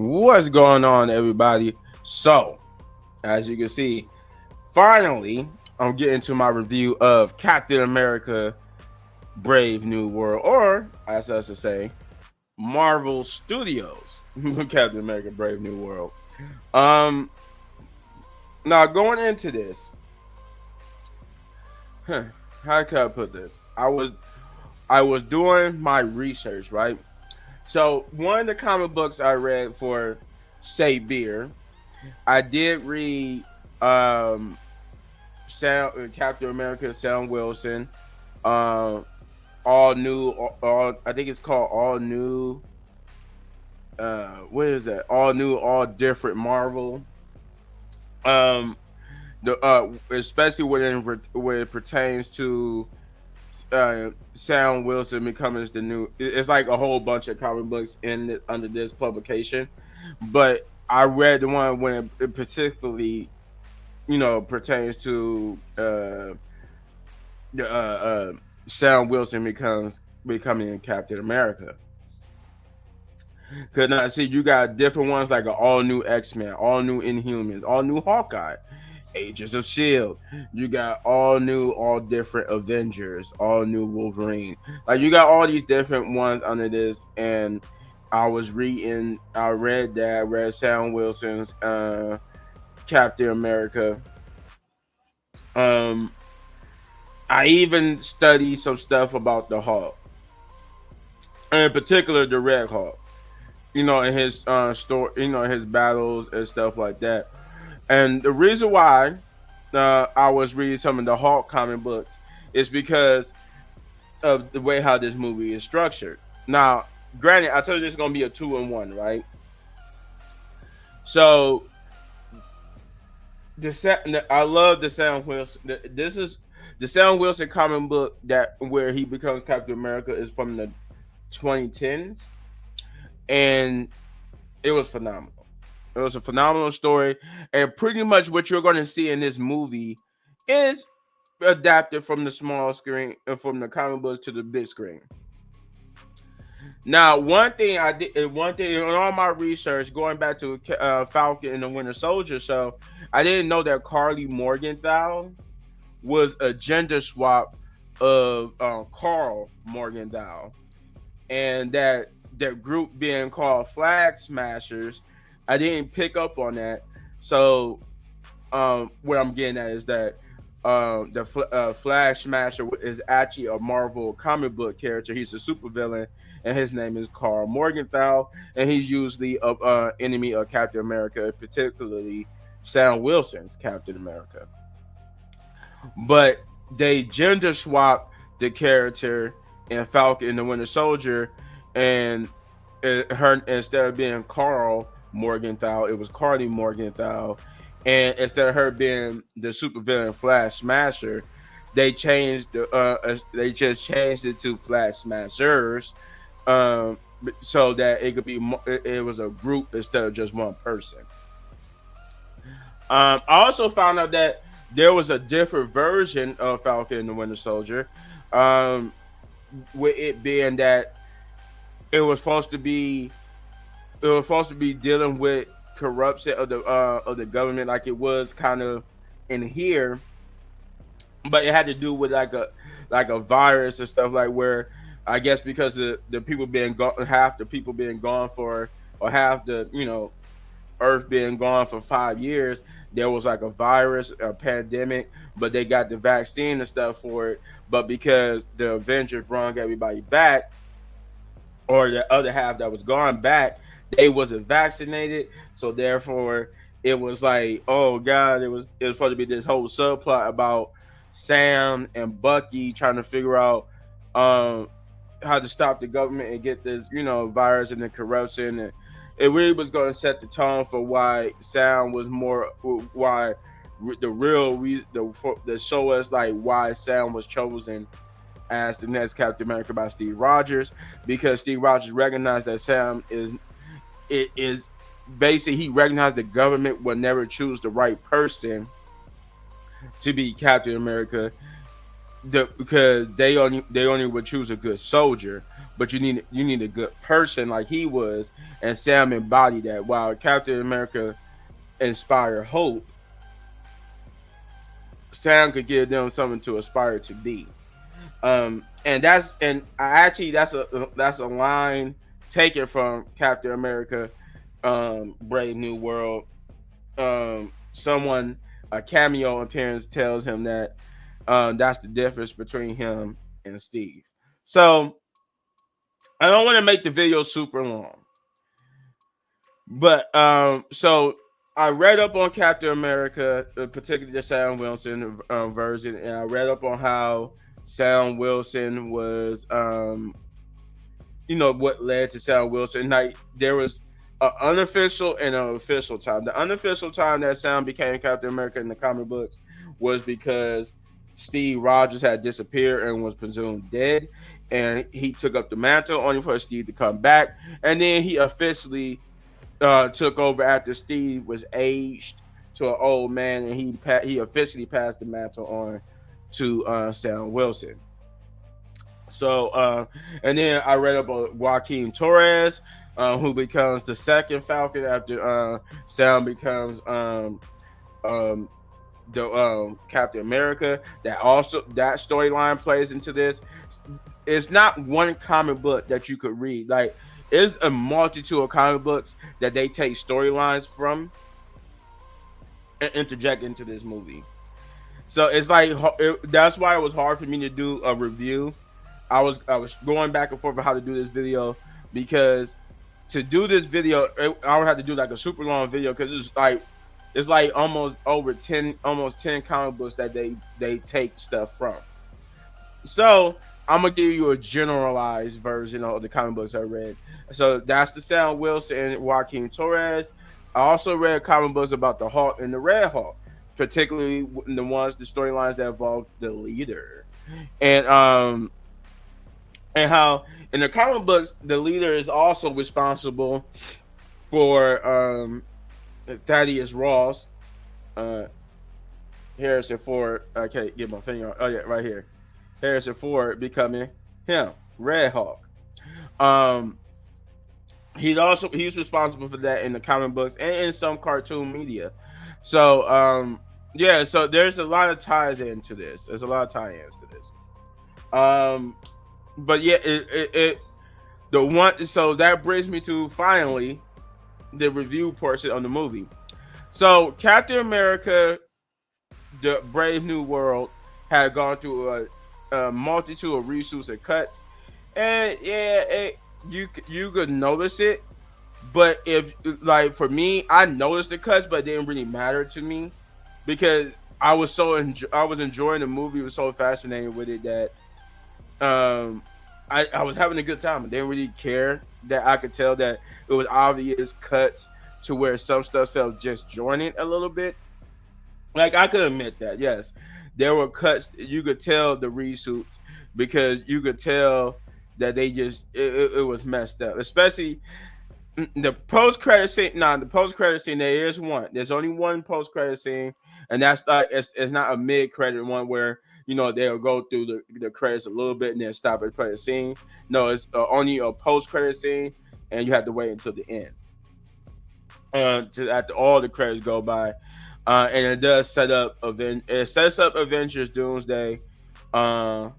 What's going on, everybody? So, as you can see, finally, I'm getting to my review of Captain America Brave New World, or as us to say, Marvel Studios Captain America Brave New World. Um, Now going into this, how can I put this? I was doing my research, right? So one of the comic books I read for Say Beer, I did read Captain America Sam Wilson, uh, all new, all I think it's called all new. What is that? All new, all different Marvel. Um, the especially when it pertains to Sam Wilson becoming the new. It's like a whole bunch of comic books under this publication, but I read the one when it particularly, pertains to the Sam Wilson becoming Captain America. Cause now see, you got different ones like an all new X-Men, all new Inhumans, all new Hawkeye, Agents of Shield. You got all new, all different Avengers, all new Wolverine. Like you got all these different ones under this, and I read Sam Wilson's Captain America. Um, I even studied some stuff about the Hulk, in particular the Red Hulk. In his story, his battles and stuff like that. And the reason why I was reading some of the Hulk comic books is because of the way how this movie is structured. Now, granted, I told you this is gonna be a 2-in-1, right? So I love the Sam Wilson. This is the Sam Wilson comic book that where he becomes Captain America is from the 2010s, and it was phenomenal. It was a phenomenal story, and pretty much what you're going to see in this movie is adapted from the small screen, from the comic books to the big screen. Now, one thing in all my research, going back to Falcon and the Winter Soldier show, I didn't know that Carly Morgenthau was a gender swap of Carl Morgenthau, and that group being called Flag Smashers. I didn't pick up on that. So what I'm getting at is that the Flag Smasher is actually a Marvel comic book character. He's a supervillain, and his name is Carl Morgenthau, and he's usually a enemy of Captain America, particularly Sam Wilson's Captain America. But they gender swapped the character in Falcon and the Winter Soldier, and her, instead of being Carl Morgenthau, it was Carly Morgenthau, and instead of her being the supervillain Flash Smasher, they just changed it to Flash Smashers, so that it could be it was a group instead of just one person. I also found out that there was a different version of Falcon and the Winter Soldier, with it being that it was supposed to be dealing with corruption of the government, like it was kind of in here, but it had to do with like a virus and stuff, like where I guess because the people being gone, half the people being gone for, or half the Earth being gone for 5 years, there was like a virus, a pandemic, but they got the vaccine and stuff for it. But because the Avengers brought everybody back, or the other half that was gone back, they wasn't vaccinated, so therefore it was like, oh god, it was supposed to be this whole subplot about Sam and Bucky trying to figure out how to stop the government and get this virus and the corruption, and it really was going to set the tone for why Sam was more, why the real reason to show us like why Sam was chosen as the next Captain America by Steve Rogers, because Steve Rogers recognized that Sam is basically, he recognized the government would never choose the right person to be Captain America, because they only would choose a good soldier. but you need a good person like he was, and Sam embodied that. While Captain America inspired hope, Sam could give them something to aspire to be. And I actually that's a line taken from Captain America, Brave New World. Someone a cameo appearance tells him that that's the difference between him and Steve. So I don't want to make the video super long, but so I read up on Captain America, particularly the Sam Wilson version, and I read up on how Sam Wilson was what led to Sam Wilson. Like there was an unofficial and an official time. The unofficial time that Sam became Captain America in the comic books was because Steve Rogers had disappeared and was presumed dead, and he took up the mantle only for Steve to come back, and then he officially took over after Steve was aged to an old man, and he officially passed the mantle on to Sam Wilson. So, and then I read about Joaquin Torres, who becomes the second Falcon after Sam becomes the Captain America. That storyline plays into this. It's not one comic book that you could read. Like, it's a multitude of comic books that they take storylines from and interject into this movie. So it's like that's why it was hard for me to do a review. I was going back and forth on how to do this video, because to do this video, I would have to do like a super long video, because it's like almost 10 comic books that they take stuff from. So I'm gonna give you a generalized version of the comic books I read. So that's the Sam Wilson and Joaquin Torres. I also read comic books about the Hulk and the Red Hulk, particularly the storylines that involve the leader, and how in the comic books the leader is also responsible for Thaddeus Ross, Harrison Ford. I can't get my finger on. Oh yeah, right here. Harrison Ford becoming him, Red Hulk. He's responsible for that in the comic books and in some cartoon media. So yeah, so there's a lot of ties into this. There's a lot of tie-ins to this. But yeah, so that brings me to finally the review portion of the movie. So Captain America, the Brave New World, had gone through a multitude of reshoots and cuts, and yeah, you could notice it. But if like for me, I noticed the cuts, but it didn't really matter to me, because I was enjoying the movie. Was so fascinated with it that I was having a good time. I didn't really care that I could tell that it was obvious cuts to where some stuff felt disjointed a little bit. Like I could admit that, yes, there were cuts you could tell the reshoots, because you could tell that it was messed up, especially the post credit scene. The post credit scene, there's one. There's only one post credit scene, and that's like it's not a mid credit one where they'll go through the credits a little bit and then stop at the credit scene. No, it's only a post credit scene, and you have to wait until the end to after all the credits go by. And it does set up Avengers Doomsday. I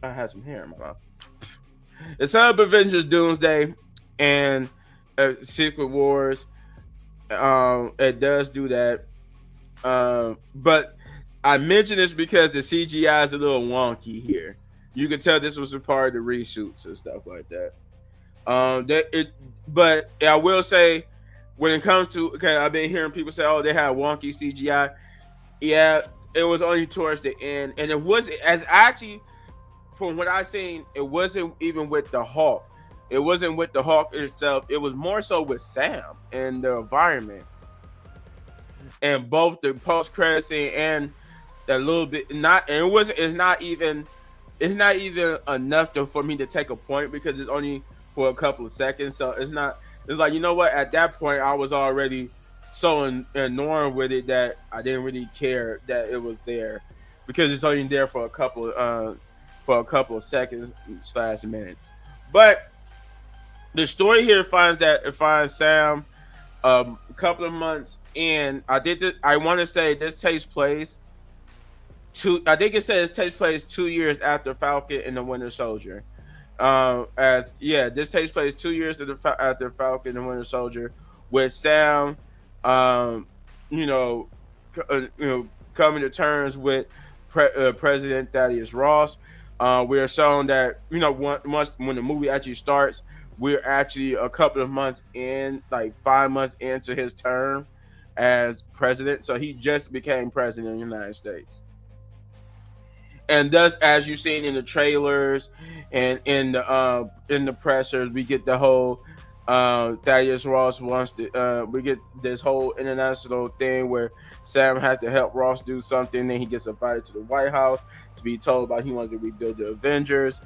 had some hair in my mouth. It set up Avengers Doomsday and Secret Wars. It does do that. But I mention this because the CGI is a little wonky here. You can tell this was a part of the reshoots and stuff like that. But I will say, when it comes to, okay, I've been hearing people say, "Oh, they had wonky CGI." Yeah, it was only towards the end, and it was as actually, from what I seen, it wasn't even with the Hulk. It wasn't with the Hulk itself. It was more so with Sam and the environment, and both the post credit scene and a little bit not. And it's not even enough for me to take a point, because it's only for a couple of seconds. So it's not. It's like, you know what? At that point, I was already so enamored with it that I didn't really care that it was there, because it's only there for a for a couple of seconds slash minutes. But the story here finds Sam a couple of months in. I want to say this takes place I think it says it takes place 2 years after Falcon and the Winter Soldier. As yeah, this takes place 2 years after Falcon and Winter Soldier, with Sam, um, you know, coming to terms with President Thaddeus Ross. We are shown that once when the movie actually starts, we're actually a couple of months in, like 5 months into his term as president. So he just became president of the United States. And thus, as you've seen in the trailers and in the pressers, we get the whole Thaddeus Ross wants to. We get this whole international thing where Sam has to help Ross do something. Then he gets invited to the White House to be told about he wants to rebuild the Avengers.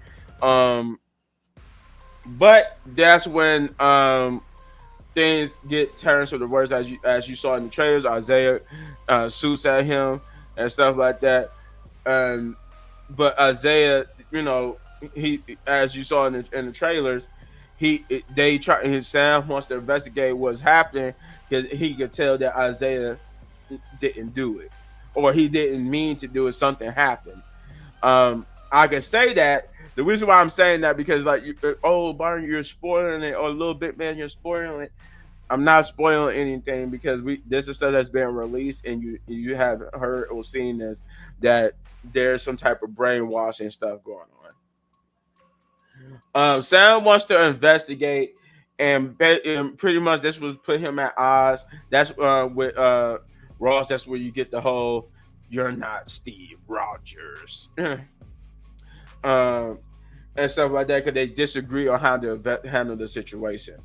But that's when things get turned to the worst, as you saw in the trailers. Isaiah shoots at him and stuff like that. But Isaiah, he, as you saw in the trailers, Sam wants to investigate what's happening because he could tell that Isaiah didn't do it, or he didn't mean to do it. Something happened. I can say that the reason why I'm saying that because Byron, you're spoiling it, or LilBigMan, you're spoiling it. I'm not spoiling anything because this is stuff that's been released, and you have heard or seen this, that there's some type of brainwashing stuff going on. Sam wants to investigate, and pretty much this was put him at odds. That's with Ross. That's where you get the whole "you're not Steve Rogers" and stuff like that, because they disagree on how to handle the situation.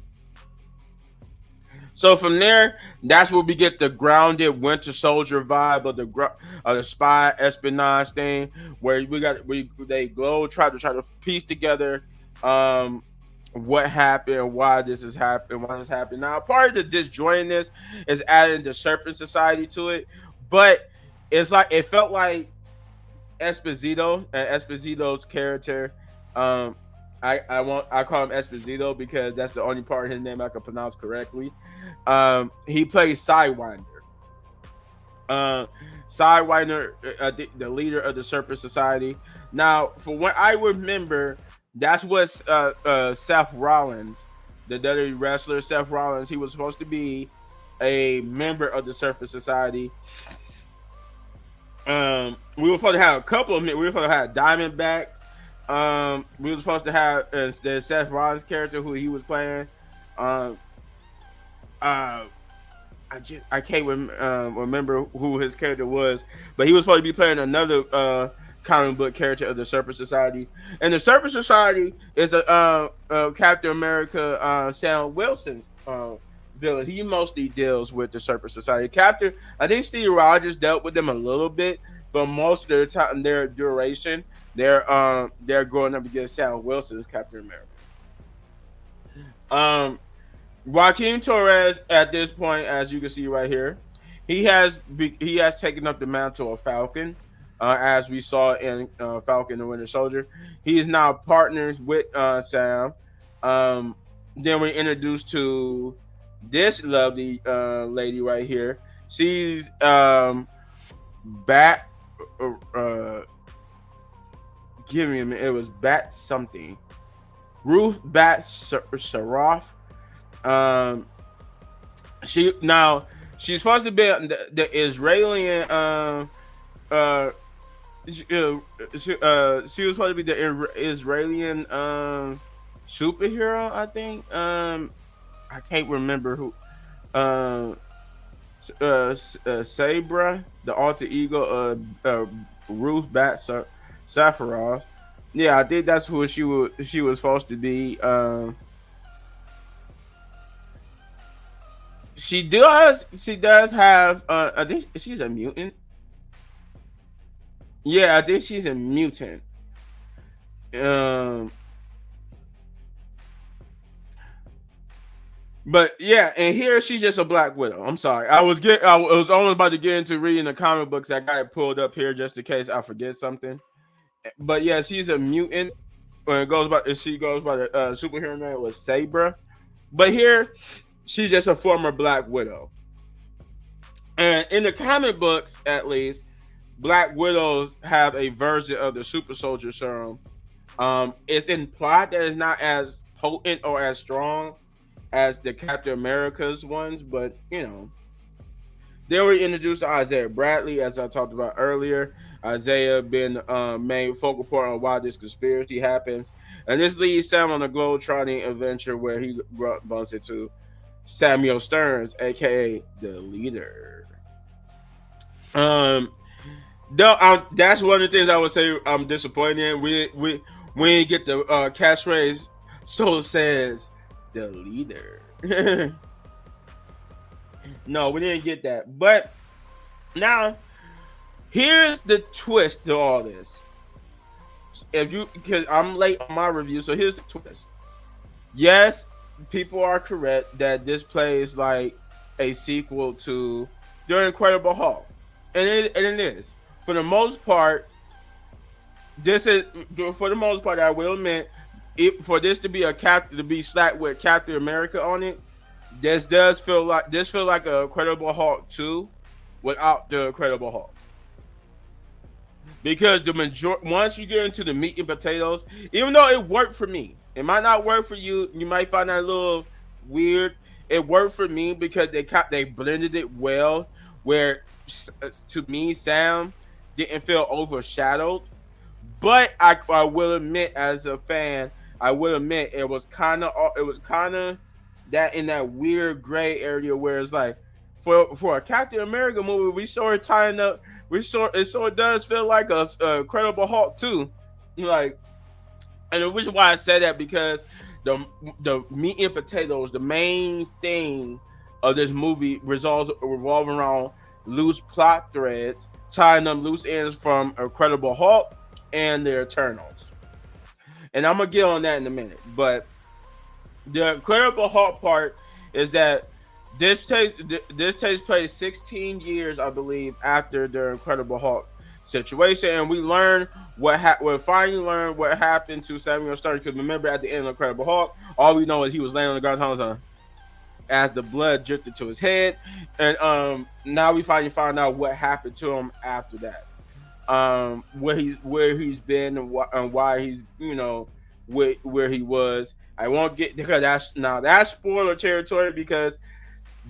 So from there, that's where we get the grounded Winter Soldier vibe of the spy espionage thing, where they try to piece together what happened, why this has happened, why this happened. Now, part of the disjointedness is adding the Serpent Society to it, but it felt like Esposito's character. I call him Esposito because that's the only part of his name I can pronounce correctly. He plays Sidewinder. Sidewinder, the leader of the Serpent Society. Now, for what I remember, that's what Seth Rollins, the WWE wrestler Seth Rollins, he was supposed to be a member of the Serpent Society. We were supposed to have a couple of men. We were supposed to have Diamondback. We were supposed to have the Seth Rollins character who he was playing. I can't remember who his character was, but he was supposed to be playing another comic book character of the Serpent Society. And the Serpent Society is a Captain America Sam Wilson's villain. He mostly deals with the Serpent Society. I think Steve Rogers dealt with them a little bit, but most of their time, their duration, they're going up against Sam Wilson's Captain America. Joaquin Torres, at this point, as you can see right here, he has taken up the mantle of Falcon, as we saw in Falcon and the Winter Soldier. He is now partners with Sam. Then we're introduced to this lovely lady right here. She's Bat. Give me a minute. It was Bat something. Ruth Bat Saroff. She's supposed to be the Israeli. She was supposed to be the Israeli superhero, I think. I can't remember who. Sabra, the alter ego of Ruth Bat Safaroff. Yeah, I think that's who she was supposed to be. She does have. I think she's a mutant. Yeah, I think she's a mutant. But yeah, and here she's just a Black Widow. I'm sorry, I was only about to get into reading the comic books. I got it pulled up here just in case I forget something. but yeah, she's a mutant. When it goes by, she goes by the superhero name was Sabra. But here, she's just a former Black Widow. And in the comic books, at least, Black Widows have a version of the super soldier serum. It's implied that it's not as potent or as strong as the Captain America's ones, but they were introduced to Isaiah Bradley, as I talked about earlier. Isaiah been main focal point on why this conspiracy happens, and this leads Sam on a globe-trotting adventure where he bumps into Samuel Stearns, aka the leader. Um, No, that's one of the things I would say I'm disappointed in. We didn't get the catchphrase. So says the leader. No, we didn't get that. But now here's the twist to all this. Because I'm late on my review, so here's the twist. Yes, people are correct that this plays like a sequel to The Incredible Hulk, and it is. For the most part, I will admit, for this to be to be slapped with Captain America on it, this feel like a Incredible Hulk 2 without the Incredible Hulk. Because once you get into the meat and potatoes, even though it worked for me, it might not work for you. You might find that a little weird. It worked for me because they blended it well. Where to me, Sam didn't feel overshadowed. But I will admit, as a fan, I will admit it was kind of that in that weird gray area where it's like for a Captain America movie, we sort of tying up. It sort of does feel like a Incredible Hulk too, like, and the reason why I say that because the meat and potatoes, the main thing of this movie revolve around loose plot threads, tying them loose ends from Incredible Hulk and the Eternals. And I'm gonna get on that in a minute. But the Incredible Hulk part is that this takes place 16 years, I believe, after the Incredible Hulk situation, and we finally learn what happened to Samuel Stearns. Because remember, at the end of Incredible Hulk, all we know is he was laying on the ground as the blood drifted to his head, and now we finally find out what happened to him after that. Where he's been and why he's where he was. I won't get, because that's spoiler territory because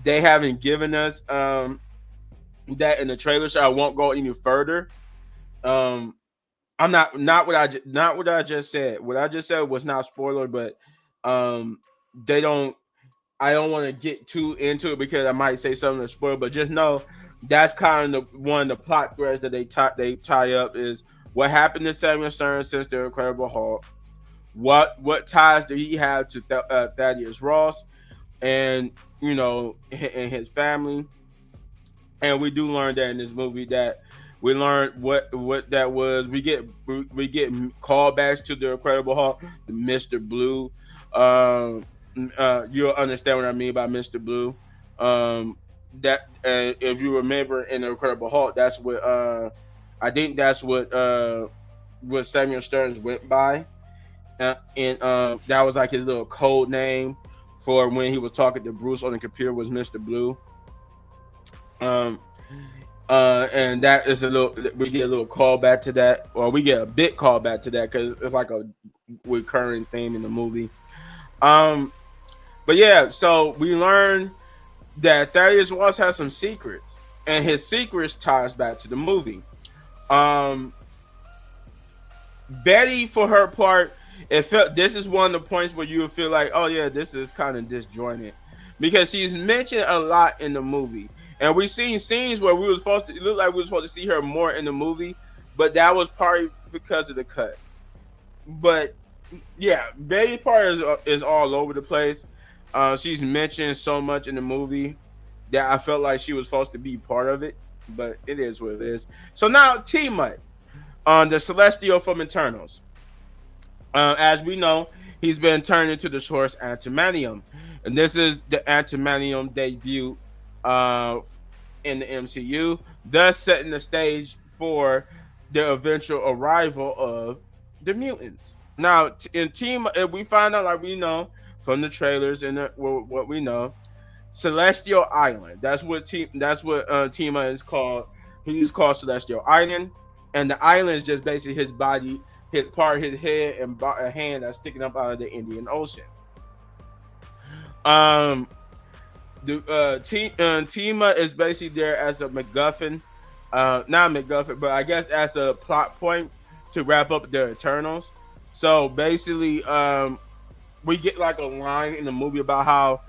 they haven't given us that in the trailer, so I won't go any further. I'm not what I just said. What I just said was not spoiler, but they don't. I don't want to get too into it because I might say something to spoil. But just know that's kind of one of the plot threads that they tie up is what happened to Samuel Stearns since the Incredible Hulk. What ties do he have to Thaddeus Ross and and his family? And we do learn that in this movie that we learned what that was. We get callbacks to the Incredible Hulk, the Mr. Blue. You'll understand what I mean by Mr. Blue. That if you remember in the Incredible Hulk, that's what I think that's what Samuel Stearns went by, and that was like his little code name for when he was talking to Bruce on the computer was Mr. Blue. And that is we get a little callback to that, or we get a bit callback to that because it's like a recurring theme in the movie. But yeah, so we learn that Thaddeus Ross has some secrets, and his secrets ties back to the movie. Betty, for her part, this is one of the points where you would feel like, oh yeah, this is kind of disjointed because she's mentioned a lot in the movie. And we've seen scenes where it looked like we were supposed to see her more in the movie, but that was partly because of the cuts. But yeah, Betty's part is all over the place. She's mentioned so much in the movie that I felt like she was supposed to be part of it, but it is what it is. So now T-Mutt, the Celestial from Eternals. As we know, he's been turned into the Source Antimanium, and this is the Antimanium debut in the MCU, thus setting the stage for the eventual arrival of the mutants. Now, in Team, if we find out, like we know from the trailers and what we know, Celestial Island. That's what team. That's what Tima is called. He's called Celestial Island, and the island is just basically his body, his part, of his head and a hand that's sticking up out of the Indian Ocean. Um, the Tima is basically there as a MacGuffin, not MacGuffin, but I guess as a plot point to wrap up the Eternals. So basically, we get like a line in the movie about how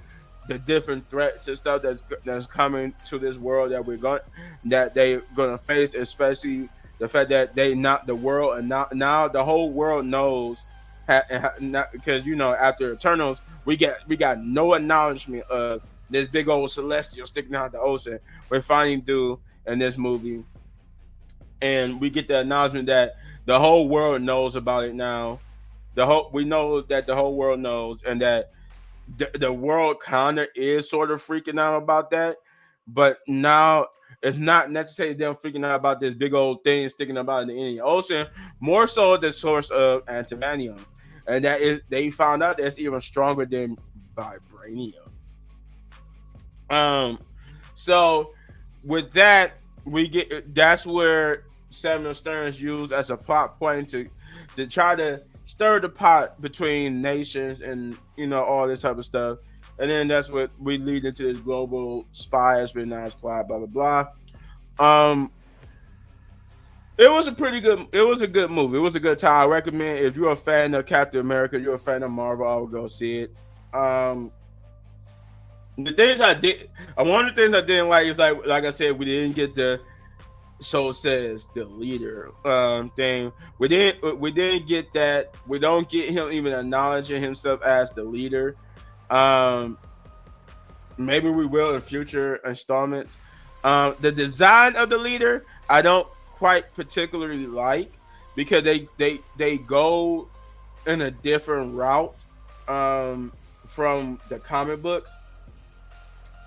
the different threats and stuff that's coming to this world that they're gonna face, especially the fact that they not the world and now the whole world knows because after Eternals we got no acknowledgement of this big old celestial sticking out the ocean. We're finding do in this movie, and we get the acknowledgement that the whole world knows about it now. We know that the whole world knows, and that the world kind of is sort of freaking out about that, but now it's not necessarily them freaking out about this big old thing sticking about in the Indian Ocean. More so the source of antimonium, and that is they found out that's even stronger than vibranium. Um, so with that, that's where Samuel Stern's used as a plot point to try to stir the pot between nations and all this type of stuff. And then that's what we lead into this global spy espionage plot, blah blah blah. It was a good movie. It was a good time. I recommend if you're a fan of Captain America, you're a fan of Marvel, I would go see it. The things I did, one of the things I didn't like is like I said, we didn't get the so says the leader thing. We didn't get that. We don't get him even acknowledging himself as the leader. Maybe we will in future installments. The design of the leader I don't quite particularly like, because they go in a different route from the comic books.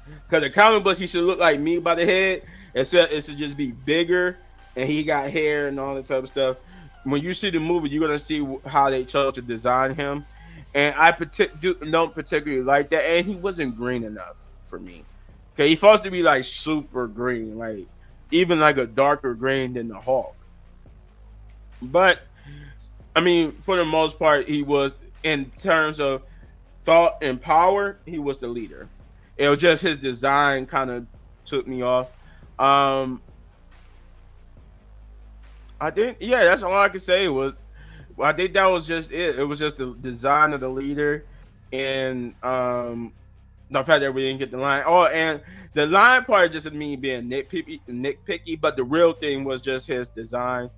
Because the comic books, he should look like me by the head, except it should just be bigger, and he got hair and all that type of stuff. When you see the movie, you're gonna see how they chose to design him, and I don't particularly like that. And he wasn't green enough for me. Okay, he's supposed to be like super green, like even like a darker green than the Hulk. But I mean, for the most part, he was, in terms of thought and power, he was the leader. It was just his design kind of took me off. I think, yeah, that's all I could say was, I think that was just it. It was just the design of the leader, and the fact that we didn't get the line. Oh, and the line part just me being nitpicky, but the real thing was just his design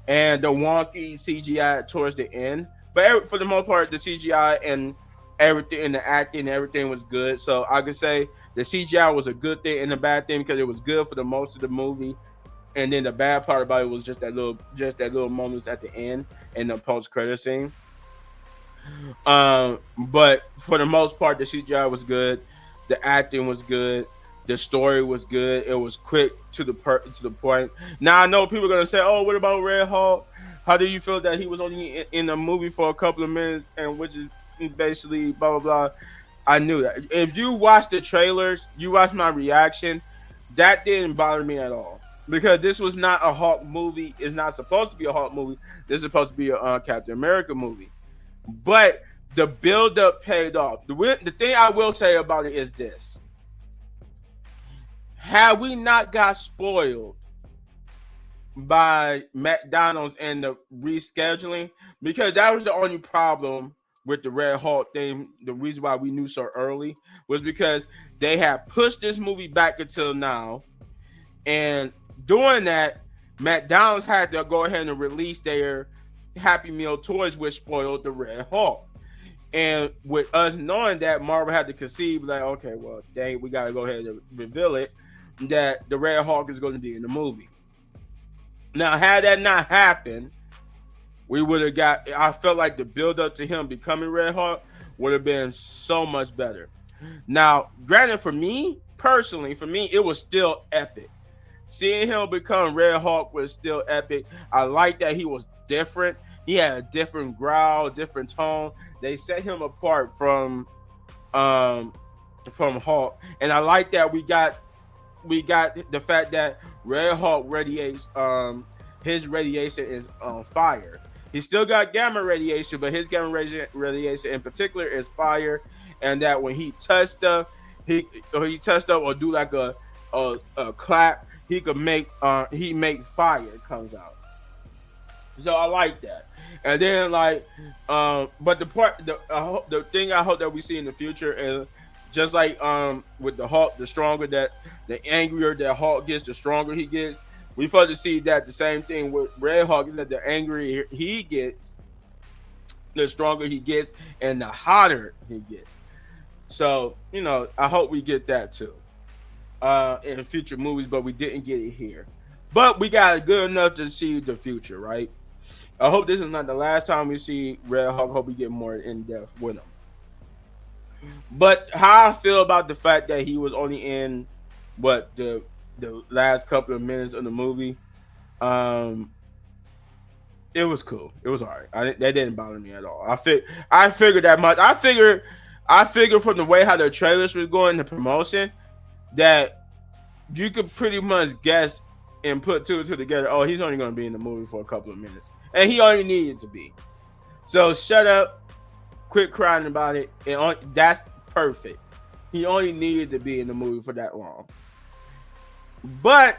and the wonky CGI towards the end. But for the most part, the CGI and everything, and the acting and everything was good. So I could say the CGI was a good thing and a bad thing, because it was good for the most of the movie, and then the bad part about it was just that little moments at the end and the post credit scene. But for the most part, the CGI was good, the acting was good, the story was good. It was quick to the point. Now I know people are gonna say, "Oh, what about Red Hulk? How do you feel that he was only in the movie for a couple of minutes, and which is basically blah blah blah?" I knew that. If you watch the trailers, you watch my reaction, that didn't bother me at all, because this was not a Hulk movie. It's not supposed to be a Hulk movie. This is supposed to be a Captain America movie. But the build-up paid off. The thing I will say about it is this: had we not got spoiled by McDonald's and the rescheduling, because that was the only problem with the Red Hulk thing. The reason why we knew so early was because they had pushed this movie back until now, and doing that, McDonald's had to go ahead and release their Happy Meal toys, which spoiled the Red Hulk. And with us knowing that, Marvel had to concede, like, okay, well, dang, we gotta go ahead and reveal it, that the Red Hulk is going to be in the movie. Now, had that not happened, we would have got. I felt like the build up to him becoming Red Hulk would have been so much better. Now, granted, for me personally, it was still epic, seeing him become Red Hawk was still epic. I like that he was different. He had a different growl, different tone. They set him apart um from Hawk, and I like that we got the fact that Red Hawk radiates his radiation is on fire. He still got gamma radiation, but his gamma radiation in particular is fire, and that when he touched stuff, he touched up or do like a clap, he make fire comes out. So I like that. And then like, but the thing I hope that we see in the future is just like with the Hulk, the angrier that Hulk gets, the stronger he gets. We further see that the same thing with Red Hulk is that the angrier he gets, the stronger he gets, and the hotter he gets. So I hope we get that too in future movies, but we didn't get it here. But we got good enough to see the future, right? I hope this is not the last time we see Red Hawk. Hope we get more in depth with him. But how I feel about the fact that he was only in what the last couple of minutes of the movie, um, it was cool. It was alright. That didn't bother me at all. I figured that much. I figured from the way how the trailers was going, the promotion, that you could pretty much guess and put two and two together. Oh, he's only going to be in the movie for a couple of minutes, and he only needed to be. So shut up, quit crying about it. That's perfect. He only needed to be in the movie for that long. But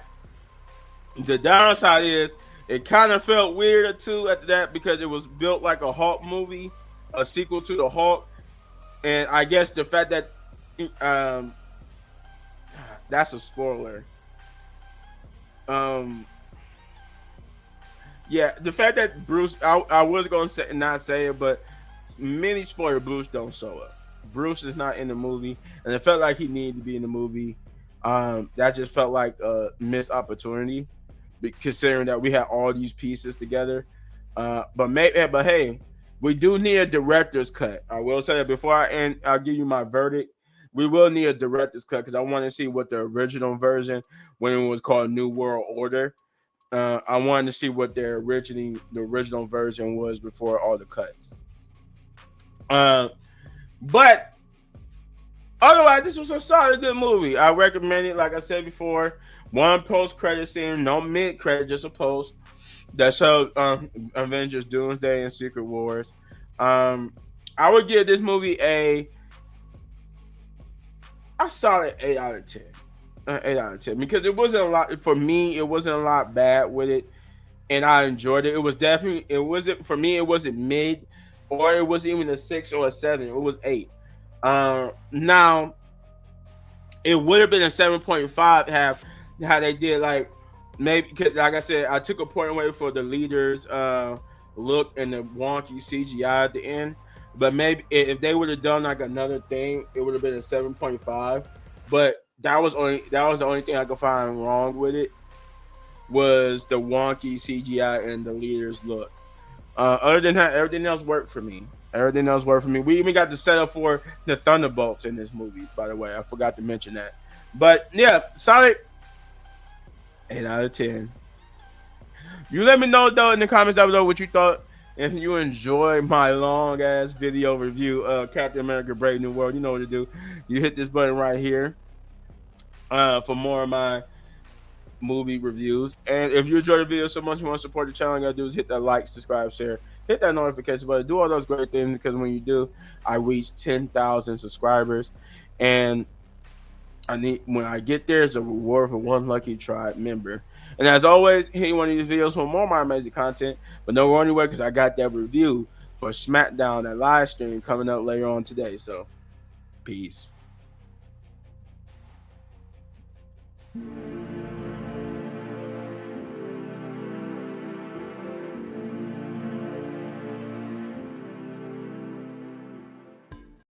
the downside is it kind of felt weird too after that because it was built like a Hulk movie, a sequel to the Hulk, and I guess the fact that that's a spoiler. Yeah, the fact that Bruce, I was gonna say not say it, but many spoiler, Bruce don't show up. Bruce is not in the movie, and it felt like he needed to be in the movie. That just felt like a missed opportunity, considering that we had all these pieces together. But hey, we do need a director's cut. I will say that before I end, I'll give you my verdict. We will need a director's cut because I want to see what the original version, when it was called New World Order. I wanted to see what the original version was before all the cuts. But otherwise, this was a solid, good movie. I recommend it. Like I said before, one post credit scene, no mid credit, just a post that showed Avengers, Doomsday, and Secret Wars. I would give this movie a solid 8 out of 10. 8 out of 10 because it wasn't a lot for me. It wasn't a lot bad with it, and I enjoyed it. It was definitely, it wasn't for me. It wasn't mid, or it wasn't even a 6 or a 7. It was 8. Now it would have been a 7.5 have how they did, like maybe like I said, I took a point away for the leaders look and the wonky CGI at the end. But maybe if they would have done like another thing, it would have been a 7.5. But that was the only thing I could find wrong with it, was the wonky CGI and the leaders look. Other than that, everything else worked for me. We even got the setup for the Thunderbolts in this movie, by the way. I forgot to mention that. But yeah, solid 8 out of 10. You let me know though in the comments down below what you thought. If you enjoy my long ass video review of Captain America: Brave New World, you know what to do. You hit this button right here for more of my movie reviews. And if you enjoy the video so much you want to support the channel, all you gotta do is hit that like, subscribe, share, hit that notification button, do all those great things, because when you do, I reach 10,000 subscribers, and when I get there, it's a reward for one lucky tribe member. And as always, hit one of these videos for more of my amazing content. But don't go anywhere because I got that review for SmackDown, that live stream coming up later on today. So, peace.